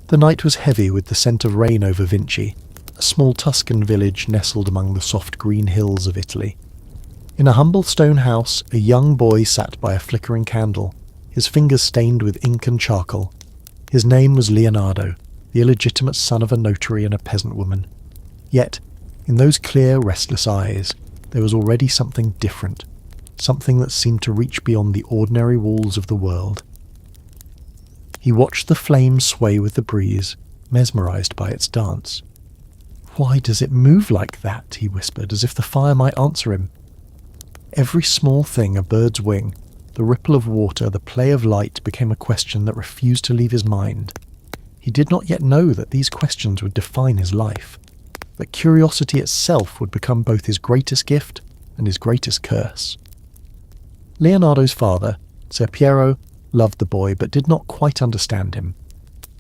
The night was heavy with the scent of rain over Vinci, a small Tuscan village nestled among the soft green hills of Italy. In a humble stone house, a young boy sat by a flickering candle, his fingers stained with ink and charcoal. His name was Leonardo, the illegitimate son of a notary and a peasant woman. Yet, in those clear, restless eyes, there was already something different, something that seemed to reach beyond the ordinary walls of the world. He watched the flame sway with the breeze, mesmerized by its dance. "Why does it move like that?" he whispered, as if the fire might answer him. Every small thing, a bird's wing, the ripple of water, the play of light, became a question that refused to leave his mind. He did not yet know that these questions would define his life, that curiosity itself would become both his greatest gift and his greatest curse. Leonardo's father, Ser Piero, loved the boy but did not quite understand him.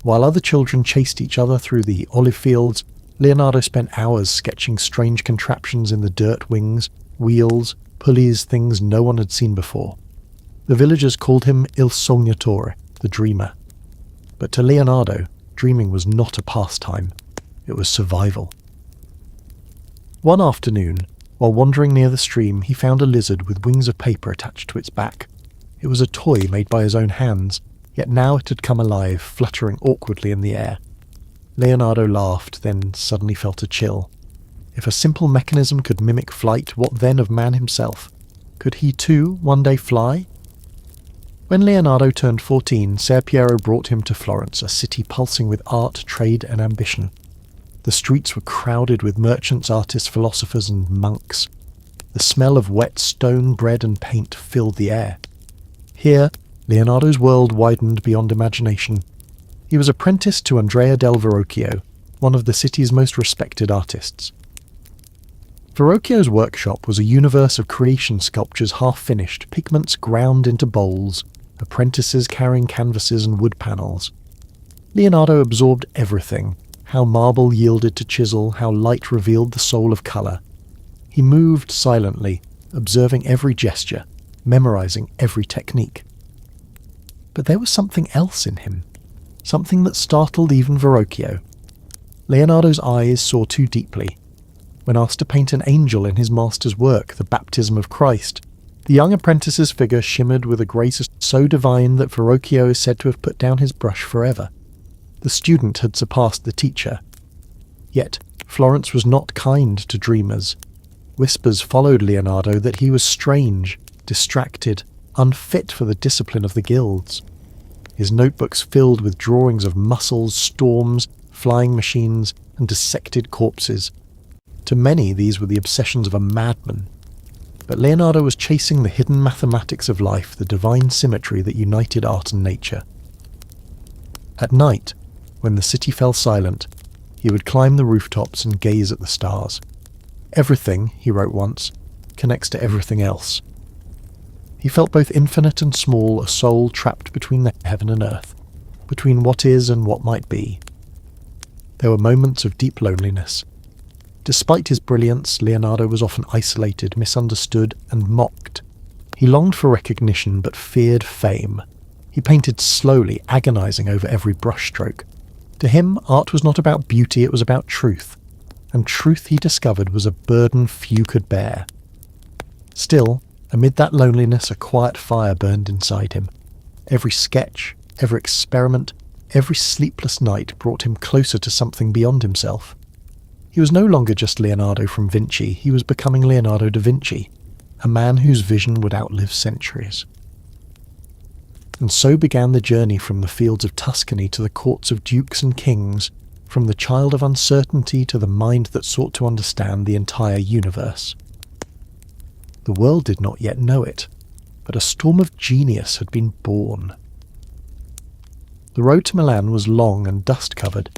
While other children chased each other through the olive fields, Leonardo spent hours sketching strange contraptions in the dirt, wings, wheels, pulleys, things no one had seen before. The villagers called him Il Sognatore, the dreamer. But to Leonardo, dreaming was not a pastime, it was survival. One afternoon, while wandering near the stream, he found a lizard with wings of paper attached to its back. It was a toy made by his own hands, yet now it had come alive, fluttering awkwardly in the air. Leonardo laughed, then suddenly felt a chill. If a simple mechanism could mimic flight, what then of man himself? Could he too one day fly? When Leonardo turned 14, Ser Piero brought him to Florence, a city pulsing with art, trade and ambition. The streets were crowded with merchants, artists, philosophers and monks. The smell of wet stone, bread and paint filled the air. Here, Leonardo's world widened beyond imagination. He was apprenticed to Andrea del Verrocchio, one of the city's most respected artists. Verrocchio's workshop was a universe of creation sculptures half-finished, pigments ground into bowls, apprentices carrying canvases and wood panels. Leonardo absorbed everything, how marble yielded to chisel, how light revealed the soul of colour. He moved silently, observing every gesture, memorizing every technique. But there was something else in him, something that startled even Verrocchio. Leonardo's eyes saw too deeply. When asked to paint an angel in his master's work, The Baptism of Christ, the young apprentice's figure shimmered with a grace so divine that Verrocchio is said to have put down his brush forever. The student had surpassed the teacher. Yet Florence was not kind to dreamers. Whispers followed Leonardo that he was strange, distracted, unfit for the discipline of the guilds. His notebooks filled with drawings of muscles, storms, flying machines, and dissected corpses. To many these were the obsessions of a madman. But Leonardo was chasing the hidden mathematics of life, the divine symmetry that united art and nature. At night, when the city fell silent, he would climb the rooftops and gaze at the stars. Everything, he wrote once, connects to everything else. He felt both infinite and small, a soul trapped between the heaven and earth, between what is and what might be. There were moments of deep loneliness. Despite his brilliance, Leonardo was often isolated, misunderstood, and mocked. He longed for recognition, but feared fame. He painted slowly, agonizing over every brushstroke. To him, art was not about beauty, it was about truth. And truth, he discovered, was a burden few could bear. Still, amid that loneliness, a quiet fire burned inside him. Every sketch, every experiment, every sleepless night brought him closer to something beyond himself. He was no longer just Leonardo from Vinci, he was becoming Leonardo da Vinci, a man whose vision would outlive centuries. And so began the journey from the fields of Tuscany to the courts of dukes and kings, from the child of uncertainty to the mind that sought to understand the entire universe. The world did not yet know it, but a storm of genius had been born. The road to Milan was long and dust-covered,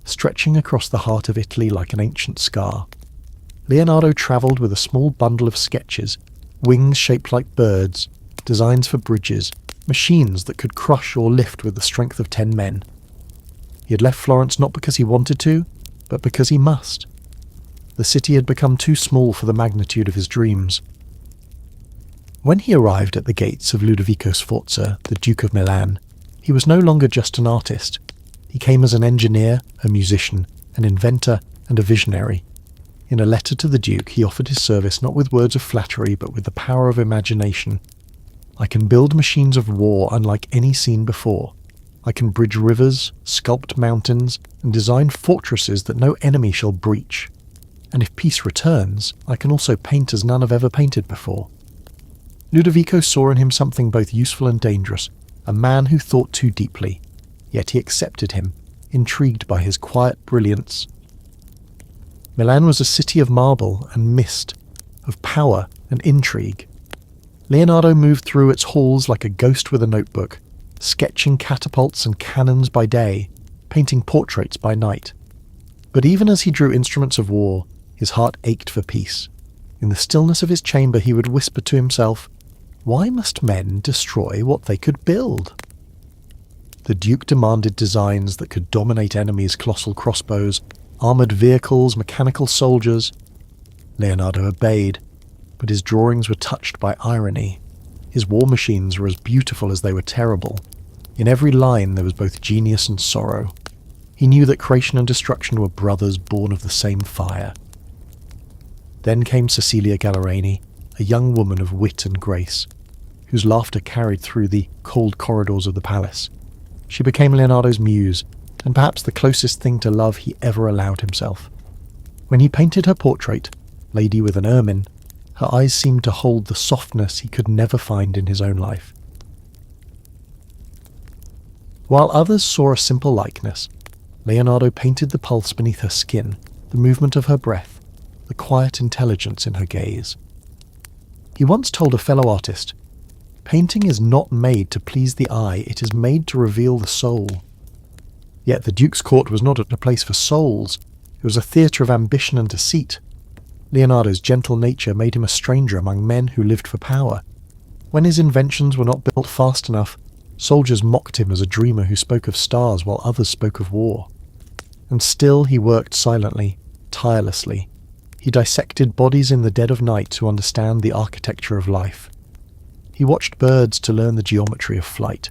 stretching across the heart of Italy like an ancient scar. Leonardo travelled with a small bundle of sketches, wings shaped like birds, designs for bridges, machines that could crush or lift with the strength of 10 men. He had left Florence not because he wanted to, but because he must. The city had become too small for the magnitude of his dreams. When he arrived at the gates of Ludovico Sforza, the Duke of Milan, he was no longer just an artist. He came as an engineer, a musician, an inventor, and a visionary. In a letter to the Duke, he offered his service not with words of flattery, but with the power of imagination. "I can build machines of war unlike any seen before. I can bridge rivers, sculpt mountains, and design fortresses that no enemy shall breach. And if peace returns, I can also paint as none have ever painted before." Ludovico saw in him something both useful and dangerous, a man who thought too deeply, yet he accepted him, intrigued by his quiet brilliance. Milan was a city of marble and mist, of power and intrigue. Leonardo moved through its halls like a ghost with a notebook, sketching catapults and cannons by day, painting portraits by night. But even as he drew instruments of war, his heart ached for peace. In the stillness of his chamber he would whisper to himself, "Why must men destroy what they could build?" The Duke demanded designs that could dominate enemies' colossal crossbows, armoured vehicles, mechanical soldiers. Leonardo obeyed, but his drawings were touched by irony. His war machines were as beautiful as they were terrible. In every line there was both genius and sorrow. He knew that creation and destruction were brothers born of the same fire. Then came Cecilia Gallerani, a young woman of wit and grace, whose laughter carried through the cold corridors of the palace. She became Leonardo's muse, and perhaps the closest thing to love he ever allowed himself. When he painted her portrait, Lady with an Ermine, her eyes seemed to hold the softness he could never find in his own life. While others saw a simple likeness, Leonardo painted the pulse beneath her skin, the movement of her breath, the quiet intelligence in her gaze. He once told a fellow artist, "Painting is not made to please the eye, it is made to reveal the soul." Yet the Duke's court was not a place for souls, it was a theatre of ambition and deceit. Leonardo's gentle nature made him a stranger among men who lived for power. When his inventions were not built fast enough, soldiers mocked him as a dreamer who spoke of stars while others spoke of war. And still he worked silently, tirelessly. He dissected bodies in the dead of night to understand the architecture of life. He watched birds to learn the geometry of flight.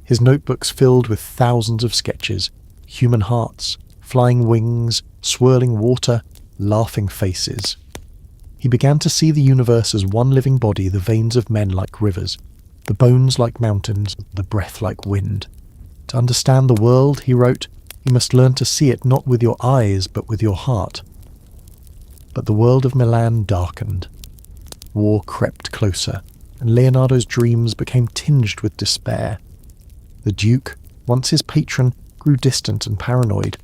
His notebooks filled with thousands of sketches, human hearts, flying wings, swirling water, laughing faces. He began to see the universe as one living body, the veins of men like rivers, the bones like mountains, the breath like wind. To understand the world, he wrote, you must learn to see it not with your eyes, but with your heart. But the world of Milan darkened. War crept closer, and Leonardo's dreams became tinged with despair. The Duke, once his patron, grew distant and paranoid.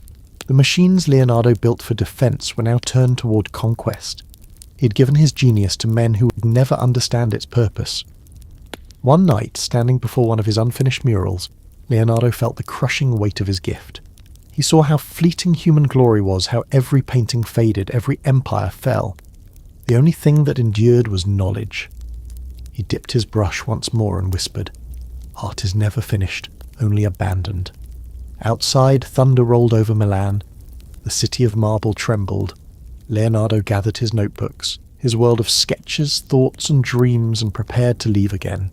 The machines Leonardo built for defence were now turned toward conquest. He had given his genius to men who would never understand its purpose. One night, standing before one of his unfinished murals, Leonardo felt the crushing weight of his gift. He saw how fleeting human glory was, how every painting faded, every empire fell. The only thing that endured was knowledge. He dipped his brush once more and whispered, "Art is never finished, only abandoned." Outside, thunder rolled over Milan. The city of marble trembled. Leonardo gathered his notebooks, his world of sketches, thoughts and dreams, and prepared to leave again.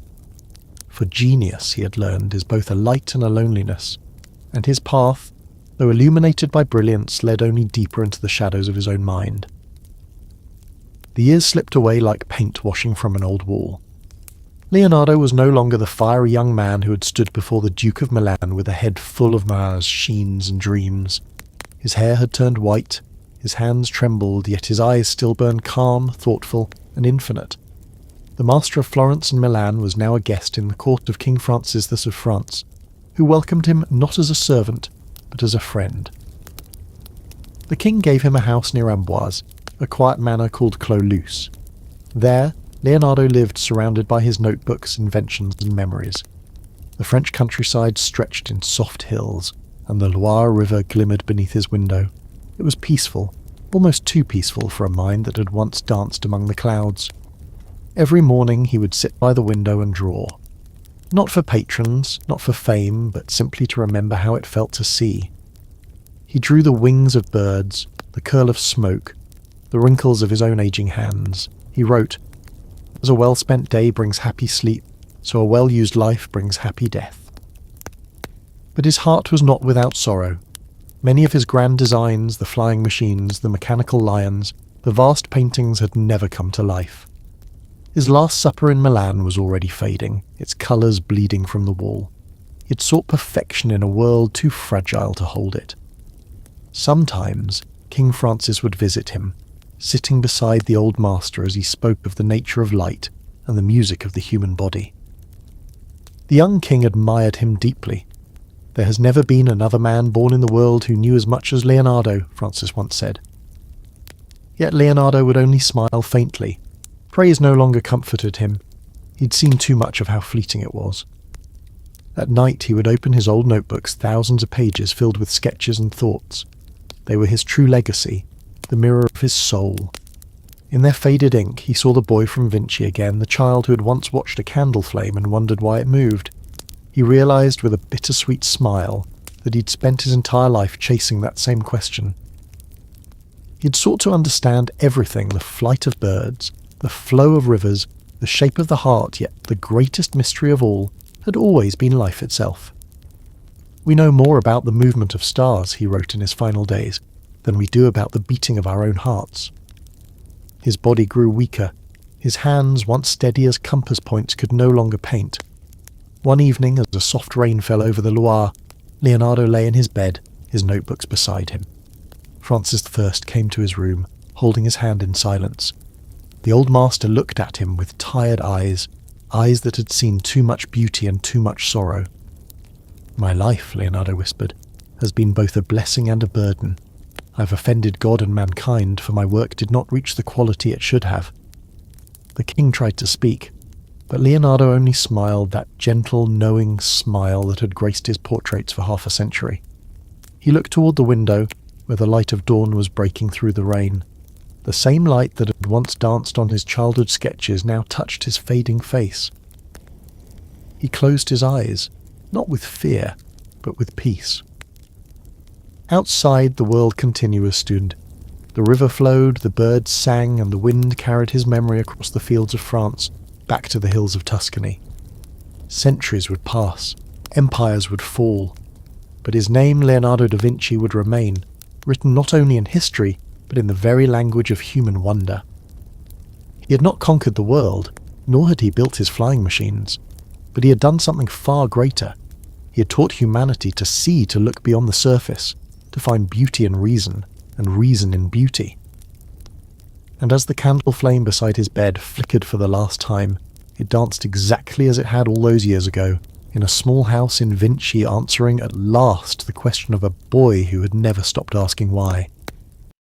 For genius, he had learned, is both a light and a loneliness, and his path, though illuminated by brilliance, led only deeper into the shadows of his own mind. The years slipped away like paint washing from an old wall. Leonardo was no longer the fiery young man who had stood before the Duke of Milan with a head full of mirage, sheens and dreams. His hair had turned white, his hands trembled, yet his eyes still burned calm, thoughtful, and infinite. The master of Florence and Milan was now a guest in the court of King Francis I of France, who welcomed him not as a servant, but as a friend. The king gave him a house near Amboise, a quiet manor called Clos Luce. There, Leonardo lived surrounded by his notebooks, inventions and memories. The French countryside stretched in soft hills, and the Loire River glimmered beneath his window. It was peaceful, almost too peaceful for a mind that had once danced among the clouds. Every morning he would sit by the window and draw. Not for patrons, not for fame, but simply to remember how it felt to see. He drew the wings of birds, the curl of smoke, the wrinkles of his own aging hands. He wrote, "As a well-spent day brings happy sleep, so a well-used life brings happy death." But his heart was not without sorrow. Many of his grand designs, the flying machines, the mechanical lions, the vast paintings had never come to life. His Last Supper in Milan was already fading, its colours bleeding from the wall. He had sought perfection in a world too fragile to hold it. Sometimes King Francis would visit him, sitting beside the old master as he spoke of the nature of light and the music of the human body. The young king admired him deeply. "There has never been another man born in the world who knew as much as Leonardo," Francis once said. Yet Leonardo would only smile faintly. Praise no longer comforted him. He'd seen too much of how fleeting it was. At night he would open his old notebooks, thousands of pages filled with sketches and thoughts. They were his true legacy, the mirror of his soul. In their faded ink he saw the boy from Vinci again, the child who had once watched a candle flame and wondered why it moved. He realised with a bittersweet smile that he'd spent his entire life chasing that same question. He'd sought to understand everything, the flight of birds, the flow of rivers, the shape of the heart, yet the greatest mystery of all had always been life itself. "We know more about the movement of stars," he wrote in his final days, "than we do about the beating of our own hearts." His body grew weaker. His hands, once steady as compass points, could no longer paint. One evening, as a soft rain fell over the Loire, Leonardo lay in his bed, his notebooks beside him. Francis I came to his room, holding his hand in silence. The old master looked at him with tired eyes, eyes that had seen too much beauty and too much sorrow. "My life," Leonardo whispered, "has been both a blessing and a burden. I have offended God and mankind, for my work did not reach the quality it should have." The king tried to speak, but Leonardo only smiled, that gentle, knowing smile that had graced his portraits for half a century. He looked toward the window, where the light of dawn was breaking through the rain. The same light that had once danced on his childhood sketches now touched his fading face. He closed his eyes, not with fear, but with peace. Outside, the world continuous stood. The river flowed, the birds sang, and the wind carried his memory across the fields of France, back to the hills of Tuscany. Centuries would pass, empires would fall, but his name, Leonardo da Vinci, would remain, written not only in history, but in the very language of human wonder. He had not conquered the world, nor had he built his flying machines, but he had done something far greater. He had taught humanity to see, to look beyond the surface, to find beauty in reason, and reason in beauty. And as the candle flame beside his bed flickered for the last time, it danced exactly as it had all those years ago, in a small house in Vinci, answering at last the question of a boy who had never stopped asking why.